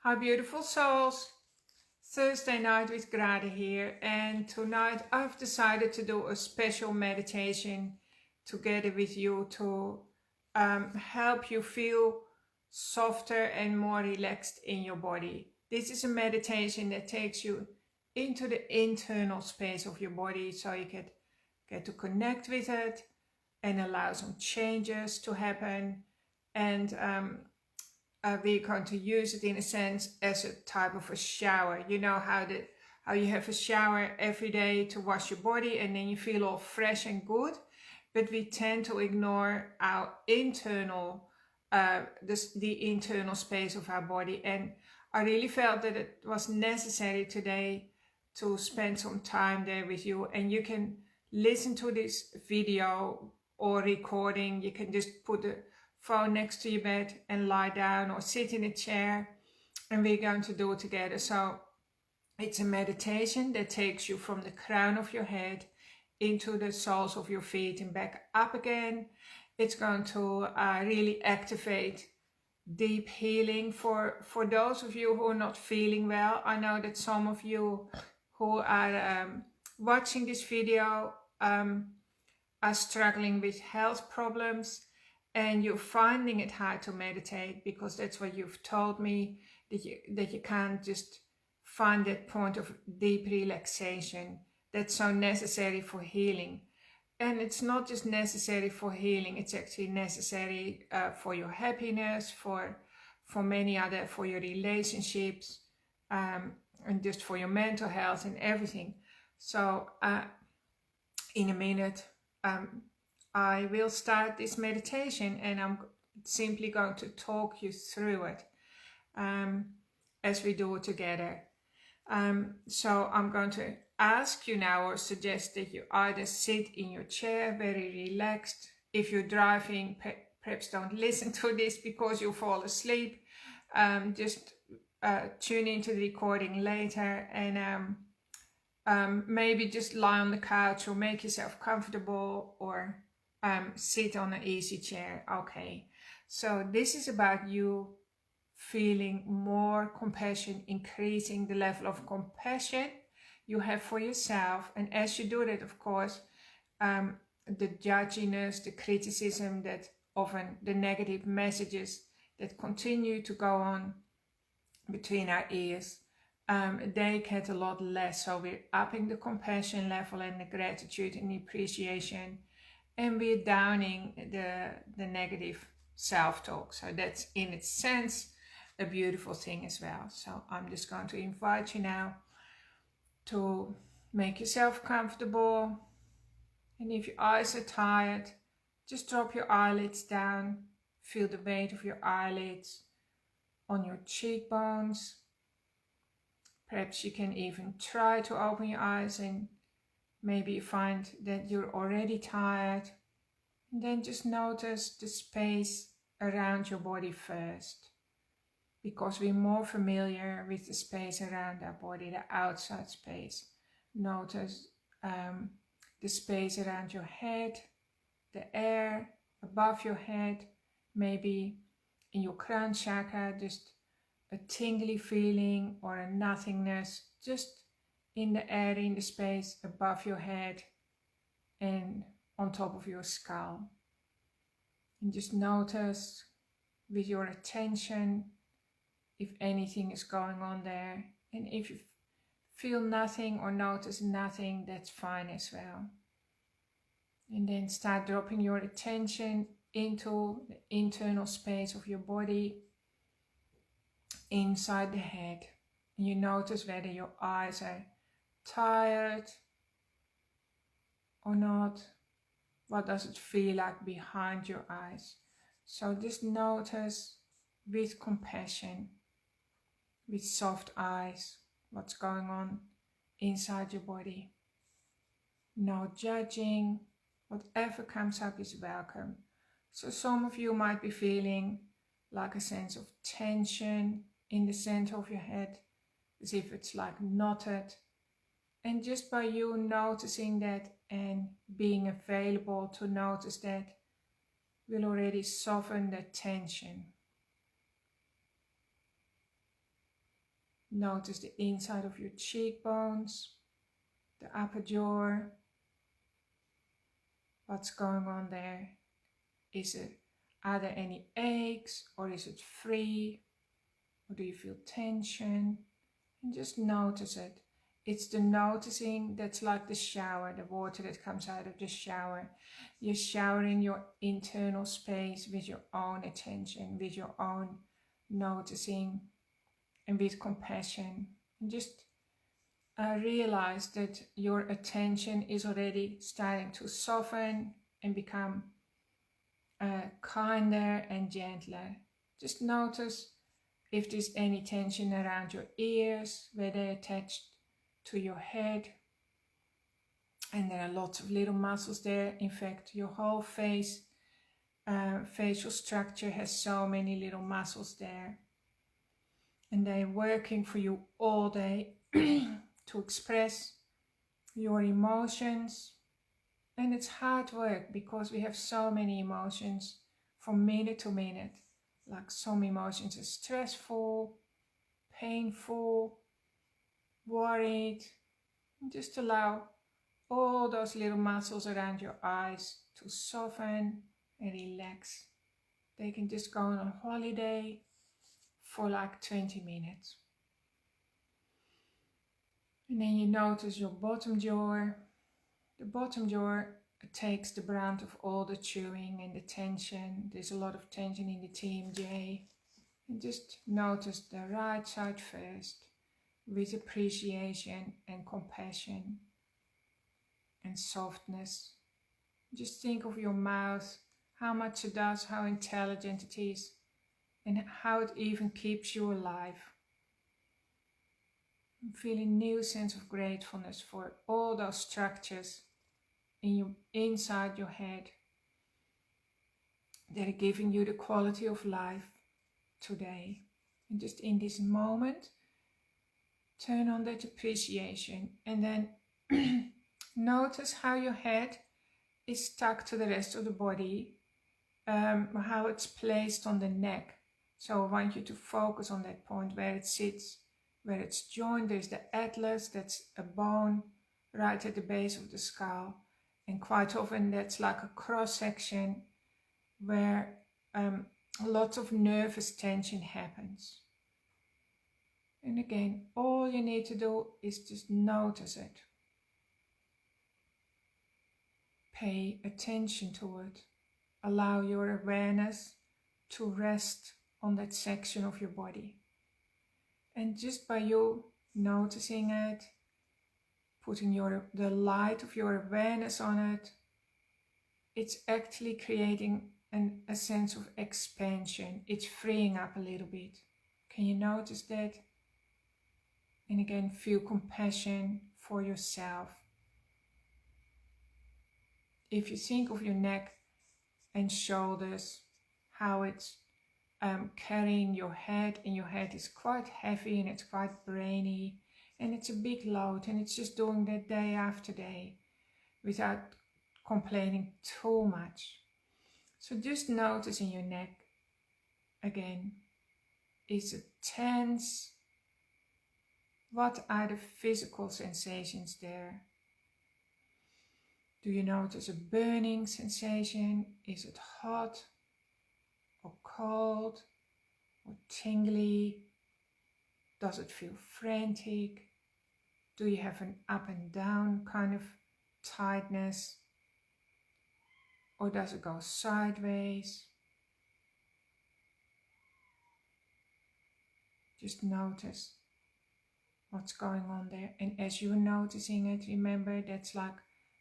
Hi beautiful souls, Thursday night with Grade here, and tonight I've decided to do a special meditation together with you to help you feel softer and more relaxed in your body. This is a meditation that takes you into the internal space of your body so you get to connect with it and allow some changes to happen. And we're going to use it in a sense as a type of a shower. You know how you have a shower every day to wash your body and then you feel all fresh and good, but we tend to ignore our internal the internal space of our body. And I really felt that it was necessary today to spend some time there with you. And you can listen to this video or recording. You can just put the phone next to your bed and lie down or sit in a chair, and we're going to do it together. So it's a meditation that takes you from the crown of your head into the soles of your feet and back up again. It's going to really activate deep healing for those of you who are not feeling well. I know that some of you who are watching this video are struggling with health problems, and you're finding it hard to meditate because that's what you've told me, that you can't just find that point of deep relaxation that's so necessary for healing. And it's not just necessary for healing, it's actually necessary for your happiness, for many other, for your relationships, and just for your mental health and everything. So in a minute I will start this meditation, and I'm simply going to talk you through it as we do it together. So I'm going to ask you now, or suggest that you either sit in your chair very relaxed. If you're driving, perhaps don't listen to this because you'll fall asleep. Just tune into the recording later, and maybe just lie on the couch or make yourself comfortable, or sit on an easy chair. Okay, so this is about you feeling more compassion, increasing the level of compassion you have for yourself. And as you do that, of course, the judginess, the criticism, that often the negative messages that continue to go on between our ears, they get a lot less. So we're upping the compassion level and the gratitude and the appreciation, and we're downing the negative self-talk. So that's in its sense a beautiful thing as well. So I'm just going to invite you now to make yourself comfortable, and if your eyes are tired, just drop your eyelids down. Feel the weight of your eyelids on your cheekbones. Perhaps you can even try to open your eyes, and maybe you find that you're already tired. And then just notice the space around your body first, because we're more familiar with the space around our body, the outside space. Notice the space around your head, the air above your head, maybe in your crown chakra, just a tingly feeling or a nothingness just in the air, in the space above your head and on top of your skull. And just notice with your attention if anything is going on there. And if you feel nothing or notice nothing, that's fine as well. And then start dropping your attention into the internal space of your body, inside the head. And you notice whether your eyes are tired or not. What does it feel like behind your eyes? So just notice with compassion, with soft eyes, what's going on inside your body. No judging. Whatever comes up is welcome. So some of you might be feeling like a sense of tension in the center of your head, as if it's like knotted. And just by you noticing that and being available to notice that will already soften the tension. Notice the inside of your cheekbones, the upper jaw. What's going on there? Are there any aches, or is it free? Or do you feel tension? And just notice it. It's the noticing that's like the shower, the water that comes out of the shower. You're showering your internal space with your own attention, with your own noticing, and with compassion. And just realize that your attention is already starting to soften and become kinder and gentler. Just notice if there's any tension around your ears, where they're attached to your head. And there are lots of little muscles there. In fact, your whole face, facial structure has so many little muscles there. And they're working for you all day to express your emotions. And it's hard work because we have so many emotions from minute to minute. Like some emotions are stressful, painful, worried. And just allow all those little muscles around your eyes to soften and relax. They can just go on a holiday for like 20 minutes. And then you notice your bottom jaw. The bottom jaw takes the brunt of all the chewing and the tension. There's a lot of tension in the TMJ. And just notice the right side first with appreciation and compassion and softness. Just think of your mouth, how much it does, how intelligent it is, and how it even keeps you alive. I'm feeling a new sense of gratefulness for all those structures inside your head that are giving you the quality of life today. And just in this moment, turn on that appreciation, and then notice how your head is stuck to the rest of the body, how it's placed on the neck. So I want you to focus on that point where it sits, where it's joined. There's the atlas, that's a bone right at the base of the skull. And quite often that's like a cross section where lots of nervous tension happens. And again, all you need to do is just notice it. Pay attention to it. Allow your awareness to rest on that section of your body. And just by you noticing it, putting the light of your awareness on it, it's actually creating a sense of expansion. It's freeing up a little bit. Can you notice that? And again, feel compassion for yourself. If you think of your neck and shoulders, how it's carrying your head, and your head is quite heavy and it's quite brainy and it's a big load, and it's just doing that day after day without complaining too much. So just notice in your neck again, is it tense? What are the physical sensations there? Do you notice a burning sensation? Is it hot or cold or tingly? Does it feel frantic? Do you have an up and down kind of tightness? Or does it go sideways? Just notice what's going on there. And as you're noticing it, remember that's like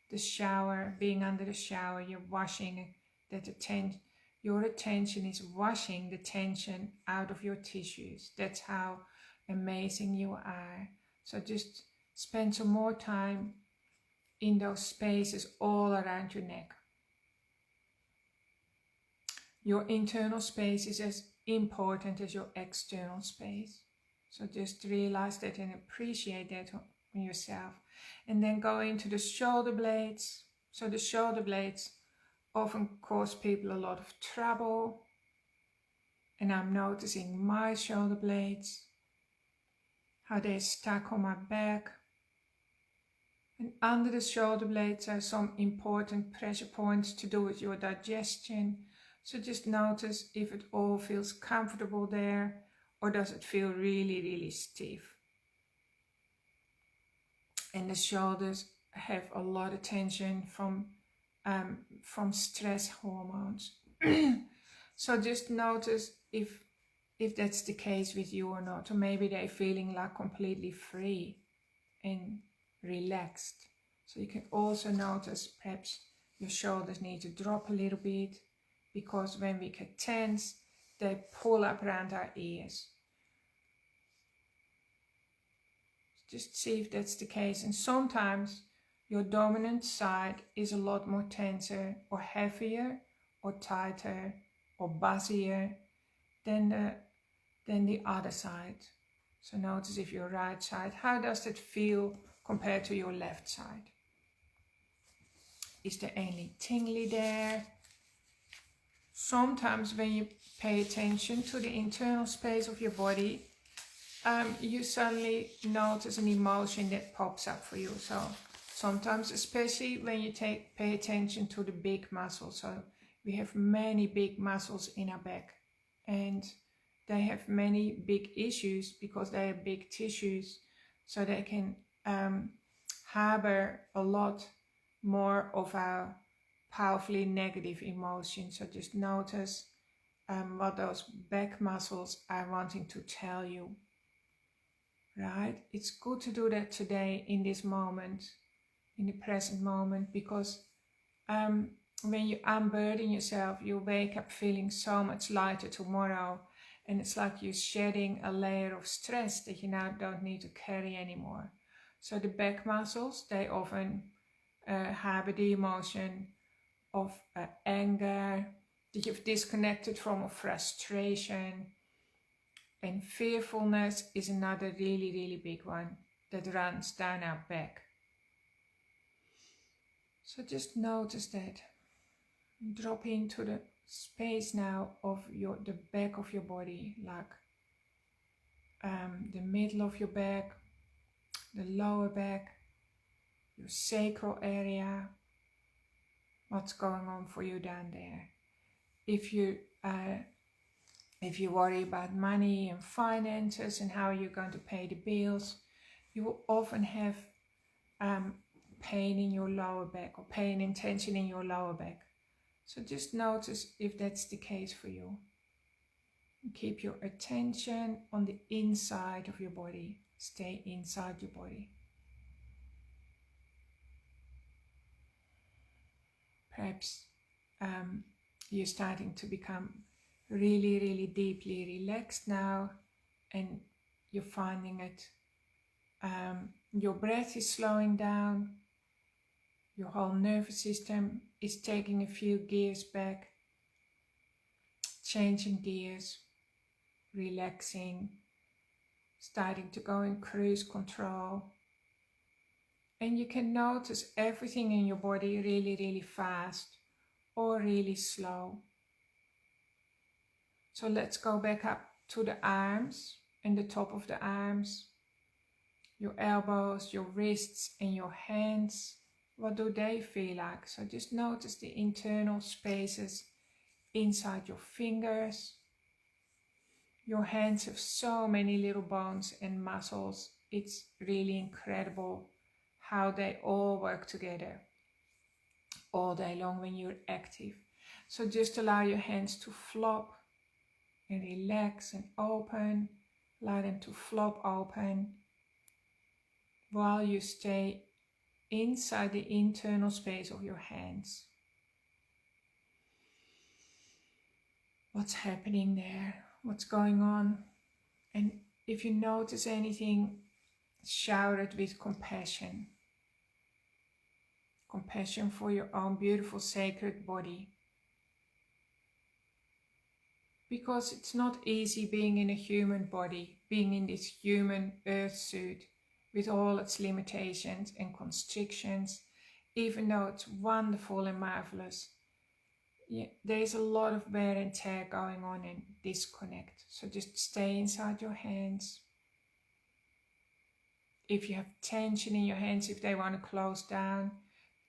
the shower, being under the shower, you're washing that attention. Your attention is washing the tension out of your tissues. That's how amazing you are. So just spend some more time in those spaces all around your neck. Your internal space is as important as your external space. So just realize that and appreciate that on yourself. And then go into the shoulder blades. So the shoulder blades often cause people a lot of trouble. And I'm noticing my shoulder blades, how they're stuck on my back. And under the shoulder blades are some important pressure points to do with your digestion. So just notice if it all feels comfortable there, or does it feel really, really stiff. And the shoulders have a lot of tension from stress hormones. So just notice if that's the case with you or not, or maybe they're feeling like completely free and relaxed. So you can also notice perhaps your shoulders need to drop a little bit, because when we get tense, they pull up around our ears. Just see if that's the case. And sometimes your dominant side is a lot more tenser or heavier or tighter or buzzier than the other side. So notice if your right side, how does it feel compared to your left side? Is there any tingly there? Sometimes when you pay attention to the internal space of your body, you suddenly notice an emotion that pops up for you. So sometimes, especially when you pay attention to the big muscles. So we have many big muscles in our back, and they have many big issues because they are big tissues. So they can harbor a lot more of our powerfully negative emotions. So just notice what those back muscles are wanting to tell you. Right? It's good to do that today in this moment, in the present moment, because when you unburden yourself, you wake up feeling so much lighter tomorrow, and it's like you're shedding a layer of stress that you now don't need to carry anymore. So the back muscles, they often harbor the emotion of anger that you've disconnected from, or frustration. And fearfulness is another really, really big one that runs down our back. So just notice that. Drop into the space now of the back of your body, like the middle of your back, the lower back, your sacral area. What's going on for you down there? If you worry about money and finances and how you're going to pay the bills, you will often have pain in your lower back, or pain and tension in your lower back. So just notice if that's the case for you. And keep your attention on the inside of your body. Stay inside your body. Perhaps you're starting to become really, really deeply relaxed now, and you're finding it. Your breath is slowing down. Your whole nervous system is taking a few gears back, changing gears, relaxing, starting to go in cruise control. And you can notice everything in your body really, really fast or really slow. So let's go back up to the arms and the top of the arms, your elbows, your wrists and your hands. What do they feel like? So just notice the internal spaces inside your fingers. Your hands have so many little bones and muscles. It's really incredible how they all work together all day long when you're active. So just allow your hands to flop and relax and open. Allow them to flop open while you stay inside the internal space of your hands. What's happening there? What's going on? And if you notice anything, shower it with compassion. Compassion for your own beautiful sacred body. Because it's not easy being in a human body, being in this human earth suit with all its limitations and constrictions, even though it's wonderful and marvelous. Yeah, there's a lot of wear and tear going on and disconnect. So just stay inside your hands. if you have tension in your hands, if they want to close down,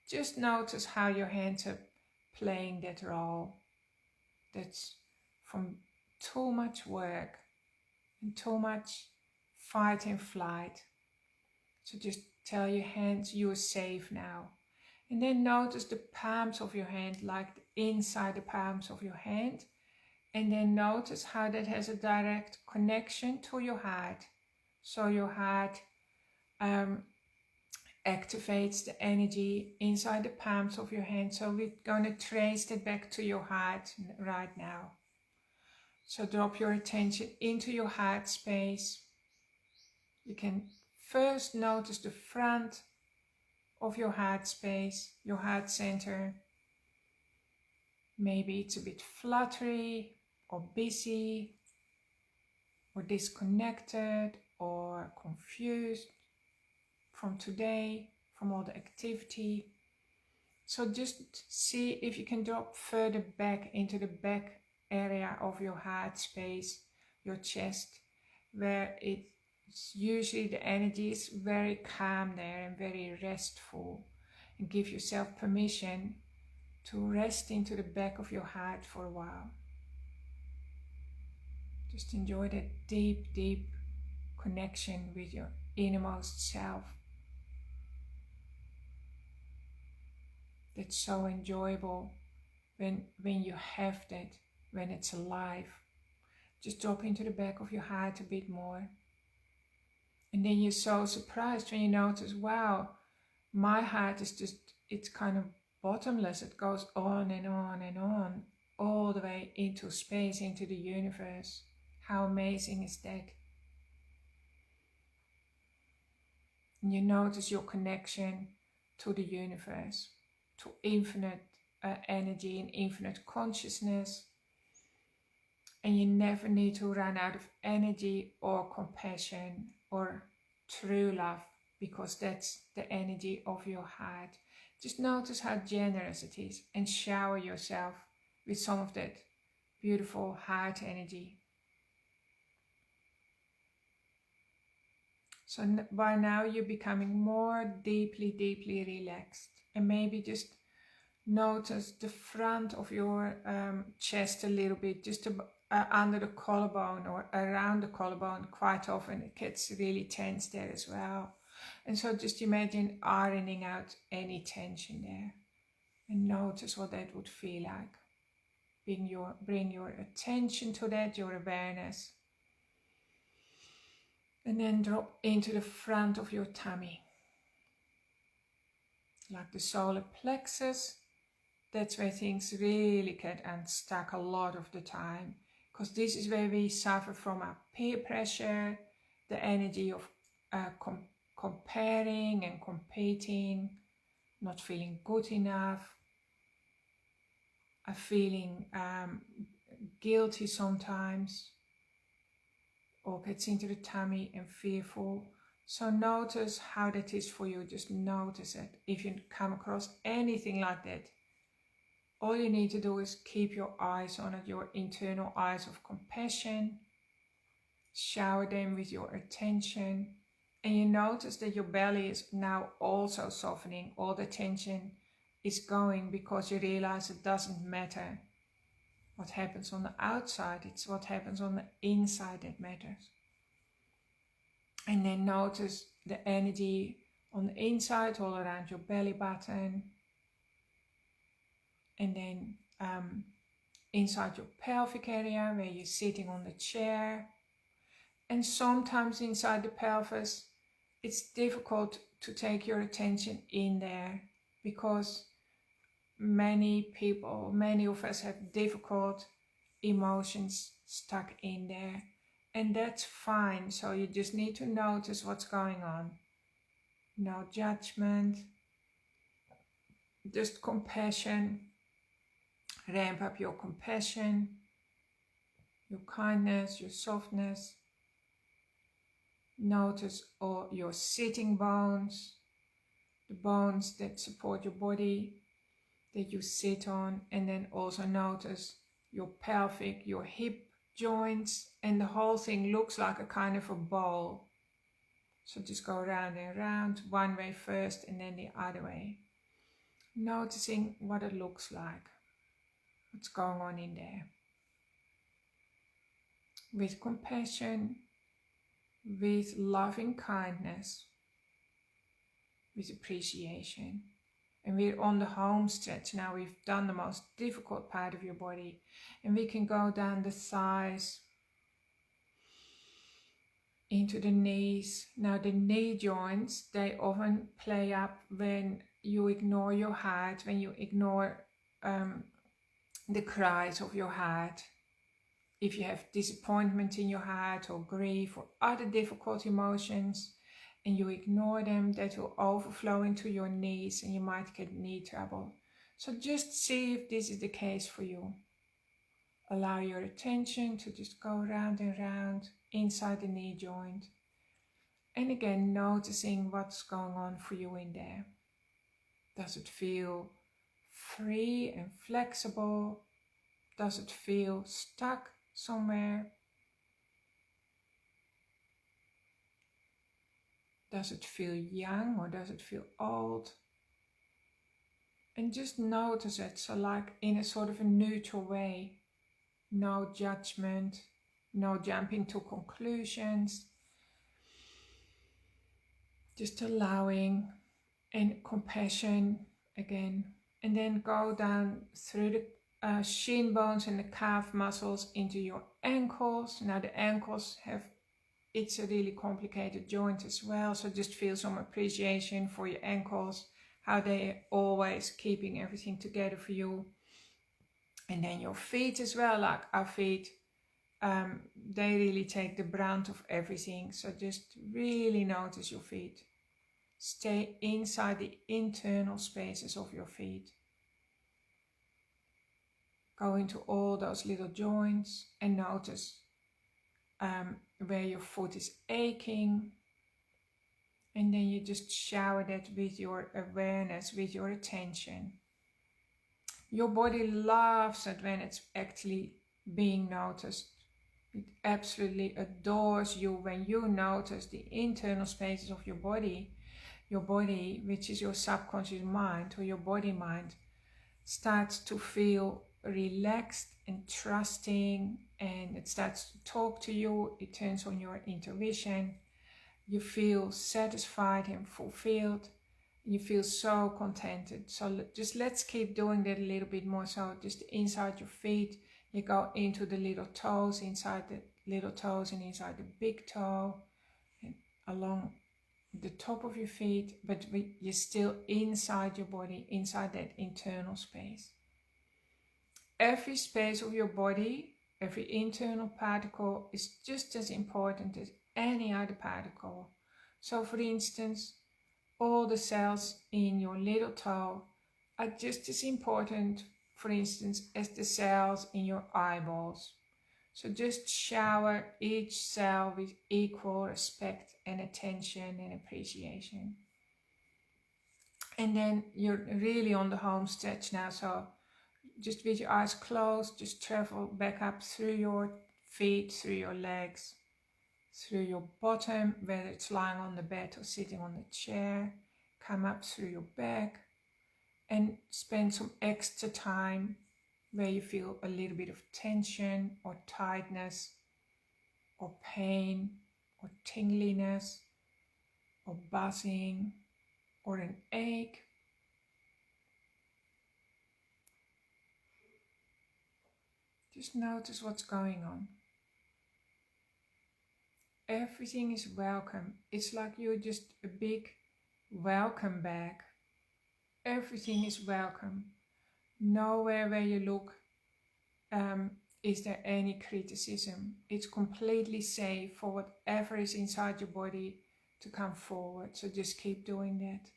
just notice how your hands are playing that role. That's from too much work and too much fight and flight. So just tell your hands you are safe now. And then notice the palms of your hand, like inside the palms of your hand. And then notice how that has a direct connection to your heart. So your heart activates the energy inside the palms of your hand. So we're going to trace that back to your heart right now. So drop your attention into your heart space. You can first notice the front of your heart space, your heart center. Maybe it's a bit fluttery or busy or disconnected or confused from today, from all the activity. So just see if you can drop further back into the back area of your heart space, your chest, where it's usually the energy is very calm there and very restful. And give yourself permission to rest into the back of your heart for a while. Just enjoy that deep, deep connection with your innermost self. That's so enjoyable when you have that, when it's alive. Just drop into the back of your heart a bit more. And then you're so surprised when you notice, wow, my heart is just, it's kind of bottomless. It goes on and on and on, all the way into space, into the universe. How amazing is that? And you notice your connection to the universe, to infinite energy and infinite consciousness. And you never need to run out of energy or compassion or true love, because that's the energy of your heart. Just notice how generous it is and shower yourself with some of that beautiful heart energy. So by now you're becoming more deeply, deeply relaxed. And maybe just notice the front of your chest a little bit, just under the collarbone or around the collarbone. Quite often it gets really tense there as well. And so just imagine ironing out any tension there. And notice what that would feel like. Bring your attention to that, your awareness. And then drop into the front of your tummy. Like the solar plexus. That's where things really get unstuck a lot of the time. Because this is where we suffer from our peer pressure, the energy of comparing and competing, not feeling good enough, feeling guilty sometimes, or gets into the tummy and fearful. So notice how that is for you. Just notice it. If you come across anything like that, all you need to do is keep your eyes on it, your internal eyes of compassion. Shower them with your attention. And you notice that your belly is now also softening. All the tension is going, because you realize it doesn't matter what happens on the outside. It's what happens on the inside that matters. And then notice the energy on the inside, all around your belly button. And then inside your pelvic area, where you're sitting on the chair. And sometimes inside the pelvis, it's difficult to take your attention in there, because many people, many of us have difficult emotions stuck in there. And that's fine. So you just need to notice what's going on. No judgment, just compassion. Ramp up your compassion, your kindness, your softness. Notice all your sitting bones, the bones that support your body that you sit on. And then also notice your pelvic, your hip joints, and the whole thing looks like a kind of a bowl. So just go round and round, one way first and then the other way. Noticing what it looks like, what's going on in there. With compassion, with loving kindness, with appreciation. And we're on the home stretch now. We've done the most difficult part of your body. And we can go down the thighs, into the knees. Now the knee joints, they often play up when you ignore your heart, when you ignore the cries of your heart. If you have disappointment in your heart or grief or other difficult emotions and you ignore them, that will overflow into your knees and you might get knee trouble. So just see if this is the case for you. Allow your attention to just go round and round inside the knee joint. And again, noticing what's going on for you in there. Does it feel free and flexible? Does it feel stuck somewhere? Does it feel young or does it feel old? And just notice it, so like in a sort of a neutral way. No judgment, no jumping to conclusions. Just allowing and compassion again. And then go down through the shin bones and the calf muscles into your ankles. Now the ankles it's a really complicated joint as well. So just feel some appreciation for your ankles, how they are always keeping everything together for you. And then your feet as well, like our feet, they really take the brunt of everything. So just really notice your feet. Stay inside the internal spaces of your feet. Go into all those little joints and notice where your foot is aching. And then you just shower that with your awareness, with your attention. Your body loves it when it's actually being noticed. It absolutely adores you when you notice the internal spaces of your body. Your body, which is your subconscious mind or your body mind, starts to feel relaxed and trusting, and it starts to talk to you. It turns on your intuition. You feel satisfied and fulfilled. You feel so contented. So just let's keep doing that a little bit more. So just inside your feet, you go into the little toes, inside the little toes and inside the big toe, and along the top of your feet, but you're still inside your body, inside that internal space. Every space of your body, every internal particle is just as important as any other particle. So for instance, all the cells in your little toe are just as important, for instance, as the cells in your eyeballs. So just shower each cell with equal respect and attention and appreciation. And then you're really on the home stretch now. So just with your eyes closed, just travel back up through your feet, through your legs, through your bottom, whether it's lying on the bed or sitting on the chair. Come up through your back and spend some extra time where you feel a little bit of tension or tightness or pain or tingliness or buzzing or an ache. Just notice what's going on. Everything is welcome. It's like you're just a big welcome bag. Everything is welcome. Nowhere where you look is there any criticism. It's completely safe for whatever is inside your body to come forward. So just keep doing that.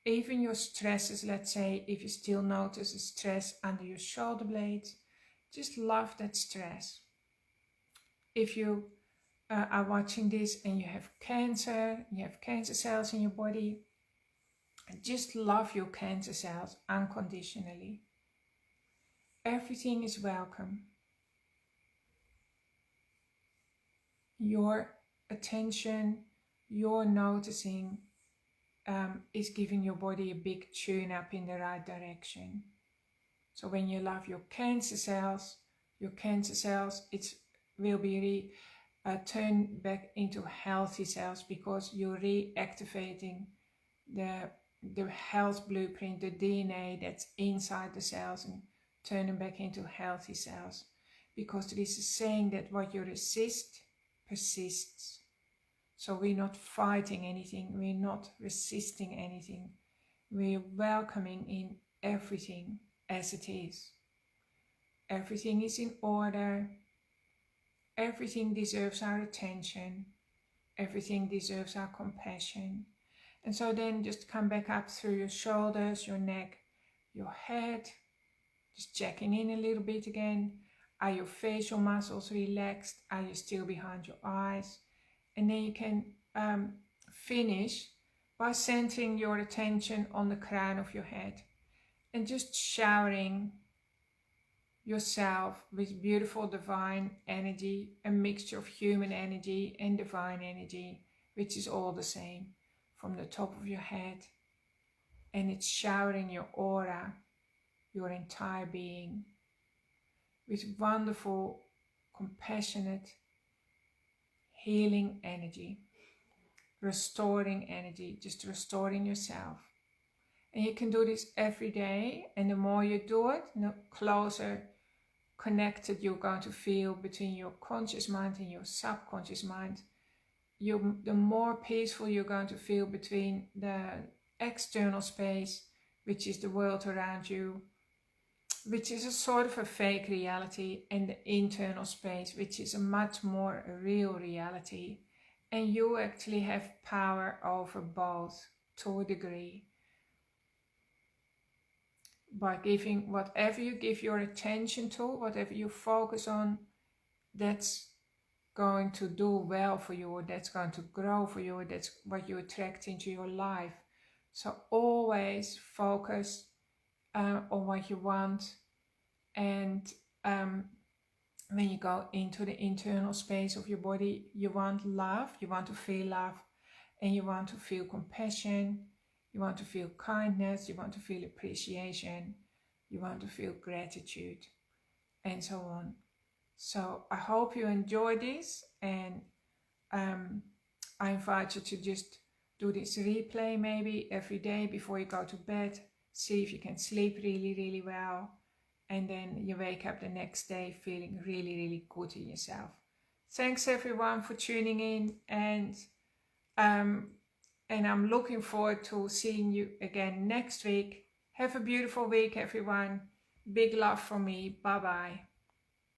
Even your stresses, let's say, if you still notice a stress under your shoulder blades, just love that stress. If you are watching this and you have cancer cells in your body, just love your cancer cells unconditionally. Everything is welcome. Your attention you're noticing is giving your body a big tune up in the right direction. So when you love your cancer cells, it will be turned back into healthy cells, because you're reactivating the health blueprint, the DNA that's inside the cells, and turn them back into healthy cells. Because there is a saying that what you resist persists. So we're not fighting anything, we're not resisting anything, we're welcoming in everything as it is. Everything is in order, everything deserves our attention, everything deserves our compassion. And so then just come back up through your shoulders, your neck, your head, just checking in a little bit again. Are your facial muscles relaxed? Are you still behind your eyes? And then you can finish by centering your attention on the crown of your head and just showering yourself with beautiful divine energy, a mixture of human energy and divine energy, which is all the same, from the top of your head. And it's showering your aura, your entire being, with wonderful, compassionate, healing energy, restoring energy, just restoring yourself. And you can do this every day, and the more you do it, the closer connected you're going to feel between your conscious mind and your subconscious mind. The more peaceful you're going to feel between the external space, which is the world around you, which is a sort of a fake reality, and the internal space, which is a much more real reality. And you actually have power over both to a degree. By giving whatever you give your attention to, whatever you focus on, that's going to do well for you, or that's going to grow for you, or that's what you attract into your life. So always focus on what you want. And when you go into the internal space of your body, you want love, you want to feel love, and you want to feel compassion, you want to feel kindness, you want to feel appreciation, you want to feel gratitude, and so on. So I hope you enjoy this, and I invite you to just do this replay maybe every day before you go to bed. See if you can sleep really, really well. And then you wake up the next day feeling really, really good in yourself. Thanks everyone for tuning in, and I'm looking forward to seeing you again next week. Have a beautiful week, everyone. Big love from me. Bye-bye.